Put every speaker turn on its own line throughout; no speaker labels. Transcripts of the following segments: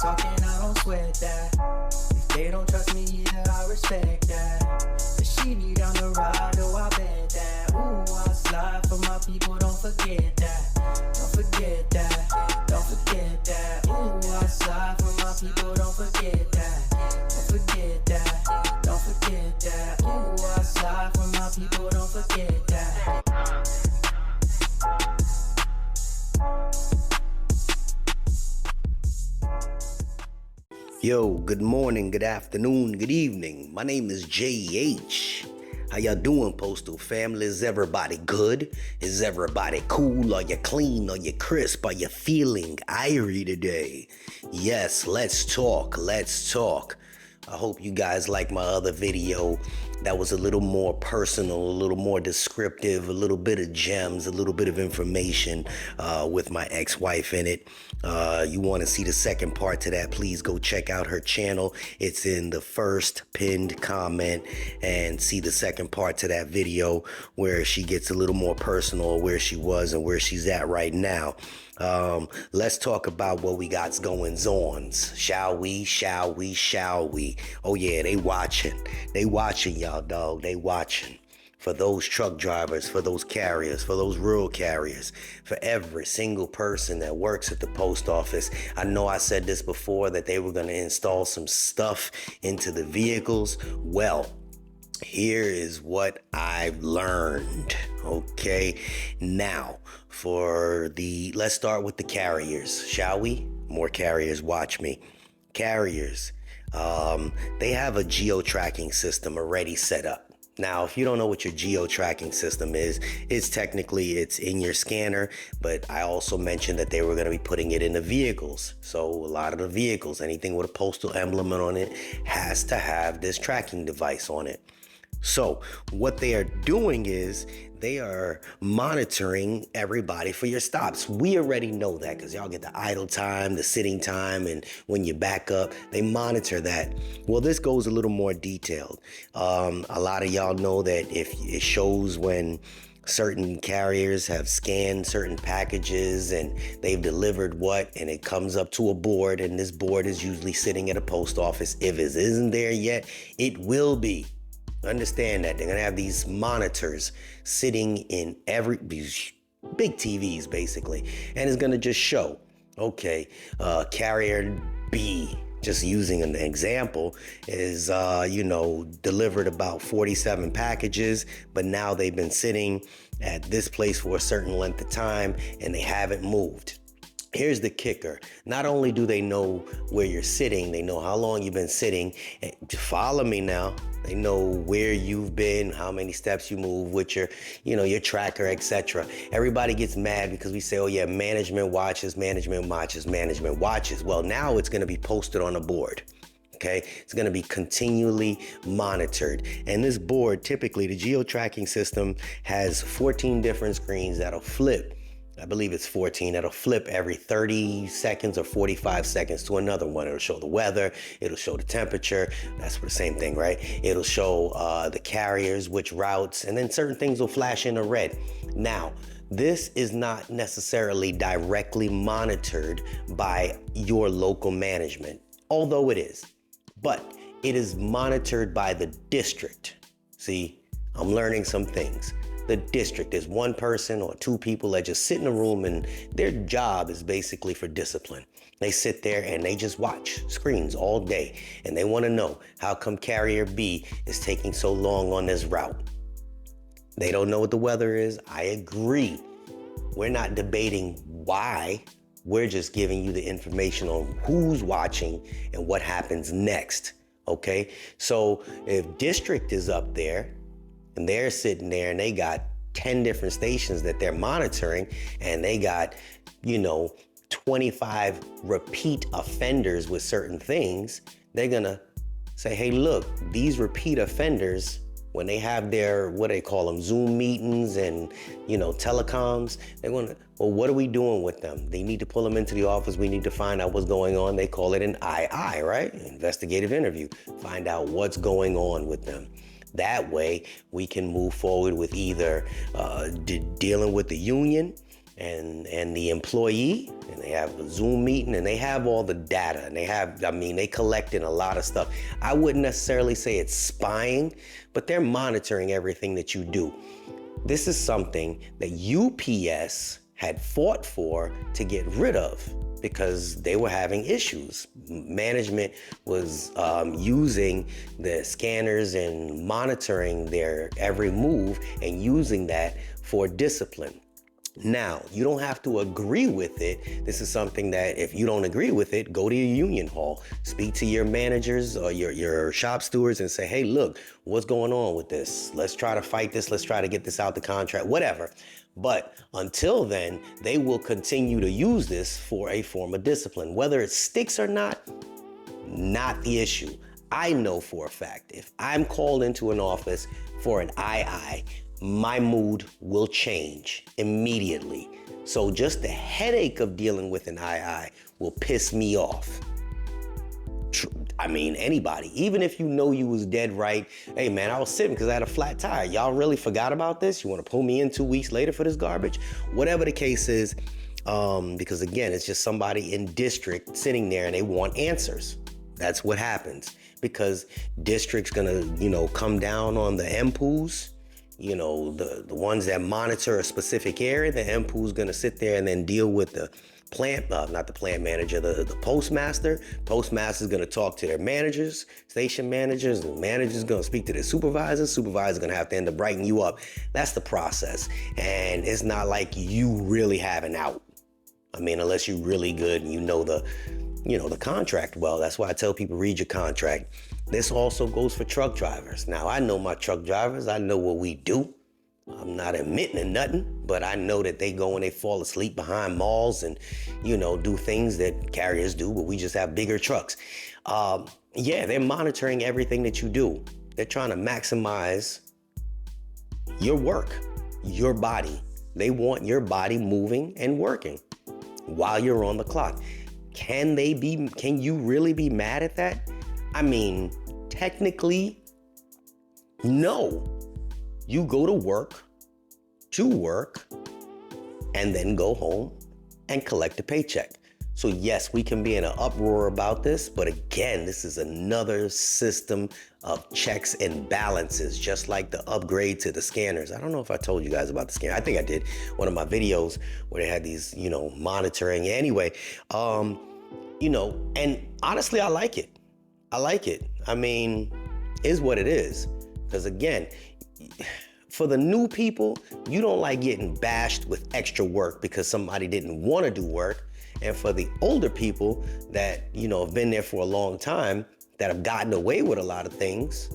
talking, I don't sweat that. If they don't trust me either, I respect that. But she need down the ride, oh I bet that. Ooh, I slide for my people, don't forget that. Don't forget that, don't forget that. Ooh, I slide for my people, don't forget that. Don't forget that, don't forget that. Ooh, I slide for my people, don't forget that.
Yo, good morning, good afternoon, good evening. My name is JH. How y'all doing, Postal family? Is everybody good? Is everybody cool? Are you clean? Are you crisp? Are you feeling irie today? Yes, let's talk. Let's talk. I hope you guys like my other video that was a little more personal, a little more descriptive, a little bit of gems, a little bit of information with my ex-wife in it. You want to see the second part to that, please go check out her channel. It's in the first pinned comment, and see the second part to that video where she gets a little more personal, where she was and where she's at right now. Let's talk about what we got going on. Shall we? Shall we? Shall we? Oh yeah, they watching. They watching, y'all, dog. They watching. For those truck drivers, for those carriers, for those rural carriers, for every single person that works at the post office. I know I said this before, that they were going to install some stuff into the vehicles. Well, here is what I've learned. Okay, now let's start with the carriers, shall we? More carriers, watch me. Carriers, they have a geo-tracking system already set up. Now, if you don't know what your geo-tracking system is, it's in your scanner, but I also mentioned that they were going to be putting it in the vehicles. So a lot of the vehicles, anything with a postal emblem on it, has to have this tracking device on it. So what they are doing is they are monitoring everybody for your stops. We already know that because y'all get the idle time, the sitting time, and when you back up, they monitor that. Well, this goes a little more detailed. A lot of y'all know that if it shows when certain carriers have scanned certain packages and they've delivered what, and it comes up to a board, and this board is usually sitting at a post office. If it isn't there yet, it will be. Understand that they're gonna have these monitors sitting in these big TVs basically, and it's gonna just show, okay, carrier B, just using an example, is delivered about 47 packages, but now they've been sitting at this place for a certain length of time and they haven't moved. Here's the kicker. Not only do they know where you're sitting, they know how long you've been sitting. And follow me now. They know where you've been, how many steps you move with your tracker, etc. Everybody gets mad because we say, oh yeah, management watches, management watches, management watches. Well, now it's going to be posted on a board. Okay, it's going to be continually monitored. And this board, typically the geo-tracking system has 14 different screens that'll flip. I believe it's 14. That'll flip every 30 seconds or 45 seconds to another one. It'll show the weather. It'll show the temperature. That's the same thing, right? It'll show the carriers, which routes, and then certain things will flash in a red. Now, this is not necessarily directly monitored by your local management, although it is, but it is monitored by the district. See, I'm learning some things. The district is one person or two people that just sit in a room, and their job is basically for discipline. They sit there and they just watch screens all day, and they want to know, how come carrier B is taking so long on this route? They don't know what the weather is. I agree. We're not debating why. We're just giving you the information on who's watching and what happens next. Okay, so if district is up there and they're sitting there and they got 10 different stations that they're monitoring, and they got 25 repeat offenders with certain things, they're gonna say, hey, look, these repeat offenders, when they have their, what they call them, Zoom meetings and, telecoms, they're gonna, well, what are we doing with them? They need to pull them into the office. We need to find out what's going on. They call it an II, right? Investigative interview. Find out what's going on with them. That way, we can move forward with either dealing with the union and the employee, and they have a Zoom meeting, and they have all the data, and they collecting a lot of stuff. I wouldn't necessarily say it's spying, but they're monitoring everything that you do. This is something that UPS had fought for to get rid of because they were having issues. Management was using the scanners and monitoring their every move and using that for discipline. Now, you don't have to agree with it. This is something that if you don't agree with it, go to your union hall, speak to your managers or your shop stewards and say, hey, look, what's going on with this? Let's try to fight this. Let's try to get this out the contract, whatever. But until then, they will continue to use this for a form of discipline. Whether it sticks or not the issue. I know for a fact, if I'm called into an office for an II, my mood will change immediately. So just the headache of dealing with an II will piss me off. I mean, anybody, even if you know you was dead right. Hey man, I was sitting because I had a flat tire. Y'all really forgot about this? You want to pull me in 2 weeks later for this garbage? Whatever the case is, because again, it's just somebody in district sitting there and they want answers. That's what happens because district's gonna, come down on the MPOs. The ones that monitor a specific area, the MPO's gonna sit there and then deal with the plant, not the plant manager, the postmaster. Postmaster's gonna talk to their managers, station managers, and managers gonna speak to their supervisors. Supervisor's gonna have to end up writing you up. That's the process. And it's not like you really have an out. I mean, unless you're really good and you know the contract well. That's why I tell people, read your contract. This also goes for truck drivers. Now, I know my truck drivers. I know what we do. I'm not admitting to nothing, but I know that they go and they fall asleep behind malls and, do things that carriers do, but we just have bigger trucks. They're monitoring everything that you do. They're trying to maximize your work, your body. They want your body moving and working while you're on the clock. Can you really be mad at that? I mean, technically, no. You go to work, and then go home and collect a paycheck. So yes, we can be in an uproar about this, but again, this is another system of checks and balances, just like the upgrade to the scanners. I don't know if I told you guys about the scanner. I think I did one of my videos where they had these, monitoring. Anyway, and honestly, I like it. I mean, is what it is. Because again, for the new people, you don't like getting bashed with extra work because somebody didn't want to do work. And for the older people that, have been there for a long time, that have gotten away with a lot of things,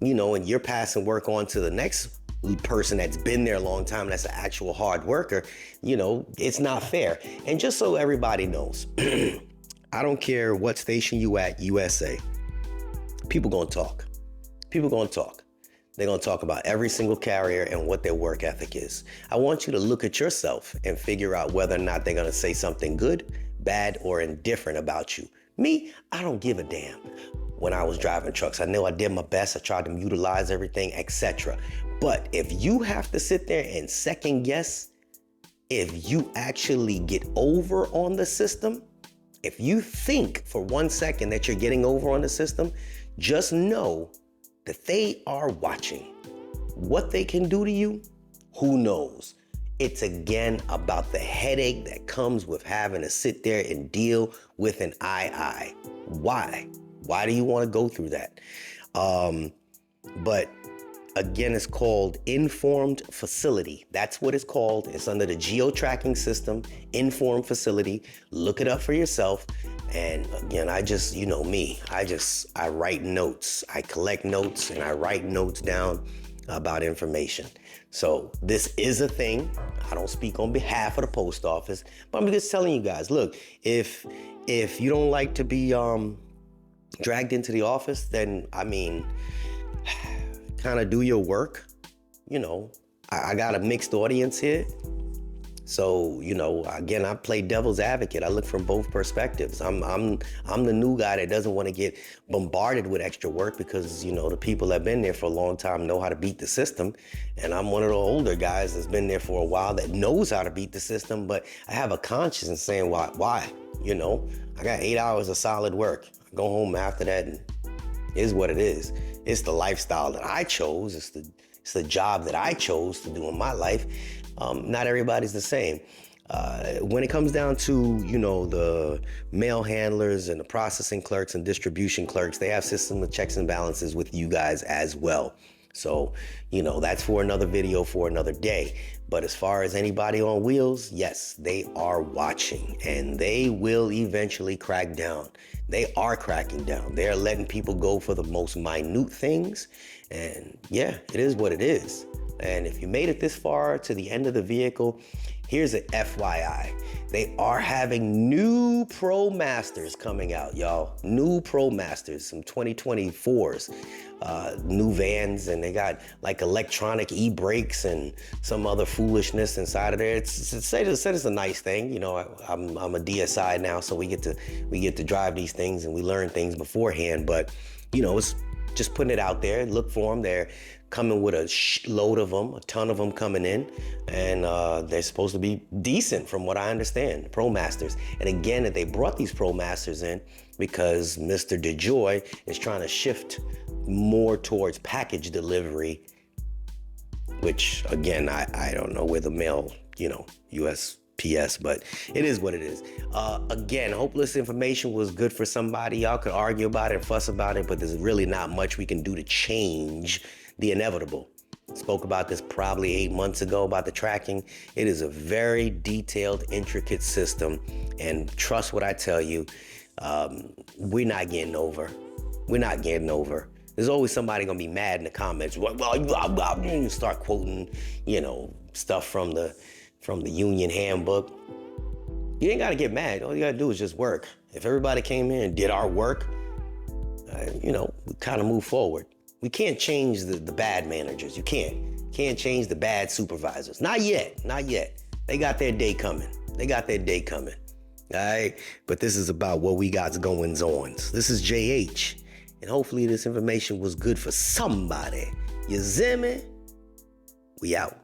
and you're passing work on to the next person that's been there a long time, that's an actual hard worker, it's not fair. And just so everybody knows, I don't care what station you at, USA, people gonna talk. They're gonna talk about every single carrier and what their work ethic is. I want you to look at yourself and figure out whether or not they're gonna say something good, bad, or indifferent about you. Me, I don't give a damn. When I was driving trucks, I know I did my best. I tried to utilize everything, etc. But if you have to sit there and second guess if you actually get over on the system, if you think for 1 second that you're getting over on the system, just know that they are watching. What they can do to you, who knows? It's again about the headache that comes with having to sit there and deal with an II. Why? Why do you want to go through that? But again, it's called informed facility. That's what it's called. It's under the geo-tracking system, informed facility. Look it up for yourself. And again, I just, me, I write notes. I collect notes and I write notes down about information. So this is a thing. I don't speak on behalf of the post office, but I'm just telling you guys, look, if you don't like to be dragged into the office, then kind of do your work. I got a mixed audience here. So, you know, again, I play devil's advocate. I look from both perspectives. I'm the new guy that doesn't want to get bombarded with extra work because, you know, the people that have been there for a long time know how to beat the system. And I'm one of the older guys that's been there for a while that knows how to beat the system, but I have a conscience in saying why? You know, I got 8 hours of solid work. I go home after that and it is what it is. It's the lifestyle that I chose. It's the job that I chose to do in my life. Not everybody's the same. When it comes down to, you know, the mail handlers and the processing clerks and distribution clerks, they have system of checks and balances with you guys as well. So, you know, that's for another video for another day. But as far as anybody on wheels, yes, they are watching and they will eventually crack down. They are cracking down. They're letting people go for the most minute things. And yeah, it is what it is. And if you made it this far to the end of the vehicle, here's an FYI. They are having new Pro Masters coming out, y'all. New Pro Masters, some 2024s, new vans, and they got like electronic e-brakes and some other foolishness inside of there. It's a nice thing. You know, I'm a DSI now, so we get to drive these things and we learn things beforehand. But you know, it's just putting it out there. Look for them. They're coming with a load of them, a ton of them coming in, and they're supposed to be decent from what I understand, Pro Masters. And again, they brought these Pro Masters in because Mr. DeJoy is trying to shift more towards package delivery, which again, I don't know where the mail, you know, USPS, but it is what it is. Again, hope this information was good for somebody. Y'all could argue about it and fuss about it, but there's really not much we can do to change the inevitable. Spoke about this probably 8 months ago about the tracking. It is a very detailed, intricate system, and trust what I tell you, we're not getting over. We're not getting over. There's always somebody gonna be mad in the comments. Well, you start quoting, you know, stuff from the union handbook. You ain't gotta get mad. All you gotta do is just work. If everybody came in and did our work, you know, we kind of move forward. We can't change the bad managers. You can't change the bad supervisors. Not yet. They got their day coming. All right? But this is about what we got goings on. This is JH. And hopefully this information was good for somebody. You see me? We out.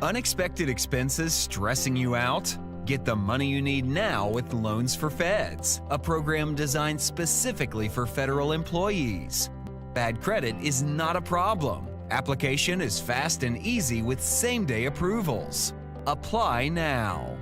Unexpected expenses stressing you out? Get the money you need now with Loans for Feds, a program designed specifically for federal employees. Bad credit is not a problem. Application is fast and easy with same-day approvals. Apply now.